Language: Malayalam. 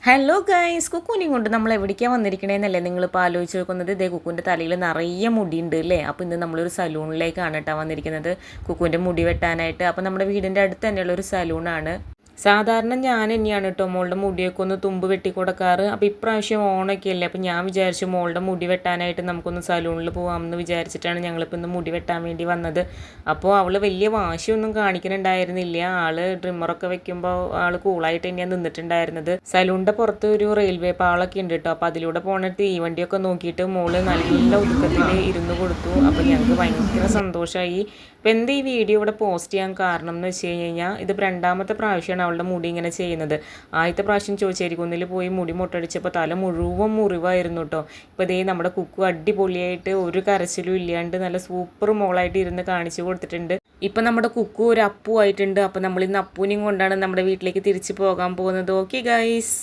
ഹലോ ഗൈസ്, കുക്കുവിനെയും കൊണ്ട് നമ്മൾ എവിടേക്കാണ് വന്നിരിക്കണേന്നല്ലേ നിങ്ങളിപ്പോൾ ആലോചിച്ച് നോക്കുന്നത്. ഇതേ കുക്കുവിൻ്റെ തലയിൽ നിറയെ മുടിയുണ്ട് അല്ലേ. അപ്പോൾ ഇന്ന് നമ്മളൊരു സലൂണിലേക്കാണ് കേട്ടോ വന്നിരിക്കുന്നത്, കുക്കുവിൻ്റെ മുടി വെട്ടാനായിട്ട്. അപ്പോൾ നമ്മുടെ വീടിൻ്റെ അടുത്ത് തന്നെയുള്ള ഒരു സലൂണാണ്. സാധാരണ ഞാൻ തന്നെയാണ് കേട്ടോ മോളുടെ മുടിയൊക്കെ ഒന്ന് തുമ്പ് വെട്ടി കൊടുക്കാറ്. അപ്പോൾ ഇപ്രാവശ്യം ഓണൊക്കെ അല്ലേ, അപ്പോൾ ഞാൻ വിചാരിച്ചു മോളുടെ മുടി വെട്ടാനായിട്ട് നമുക്കൊന്ന് സലൂണിൽ പോകാമെന്ന് വിചാരിച്ചിട്ടാണ് ഞങ്ങളിപ്പോൾ ഇന്ന് മുടി വെട്ടാൻ വേണ്ടി വന്നത്. അപ്പോൾ അവൾ വലിയ വാശിയൊന്നും കാണിക്കുന്നുണ്ടായിരുന്നില്ല. ആള് ട്രിമ്മറൊക്കെ വെക്കുമ്പോൾ ആൾ കൂളായിട്ട് തന്നെയാണ് നിന്നിട്ടുണ്ടായിരുന്നത്. സലൂണിൻ്റെ പുറത്ത് ഒരു റെയിൽവേ പാളൊക്കെ ഉണ്ട് കേട്ടോ. അപ്പോൾ അതിലൂടെ പോണ തീവണ്ടിയൊക്കെ നോക്കിയിട്ട് മോള് നല്ല ഒതുക്കത്തിൽ ഇരുന്ന് കൊടുത്തു. അപ്പോൾ ഞങ്ങൾക്ക് ഭയങ്കര സന്തോഷമായി. അപ്പോൾ എന്താ ഈ വീഡിയോ ഇവിടെ പോസ്റ്റ് ചെയ്യാൻ കാരണം എന്ന് വെച്ച് കഴിഞ്ഞാൽ, ഇതിപ്പോൾ രണ്ടാമത്തെ പ്രാവശ്യമാണ് അവളുടെ മുടി ഇങ്ങനെ ചെയ്യുന്നത്. ആദ്യത്തെ പ്രാവശ്യം ചോദിച്ചേരിക്കുന്നിൽ പോയി മുടി മുട്ടടിച്ചപ്പോൾ തല മുഴുവൻ മുറിവായിരുന്നു കേട്ടോ. ഇപ്പോൾ ഇതേ നമ്മുടെ കുക്കു അടിപൊളിയായിട്ട് ഒരു കരച്ചിലും ഇല്ലാണ്ട് നല്ല സൂപ്പർ മോളായിട്ട് ഇരുന്ന് കാണിച്ചു കൊടുത്തിട്ടുണ്ട്. ഇപ്പം നമ്മുടെ കുക്കു ഒരു അപ്പു ആയിട്ടുണ്ട്. അപ്പോൾ നമ്മൾ ഇന്ന് അപ്പൂനെയും കൊണ്ടാണ് നമ്മുടെ വീട്ടിലേക്ക് തിരിച്ചു പോകാൻ പോകുന്നത്. Okay guys.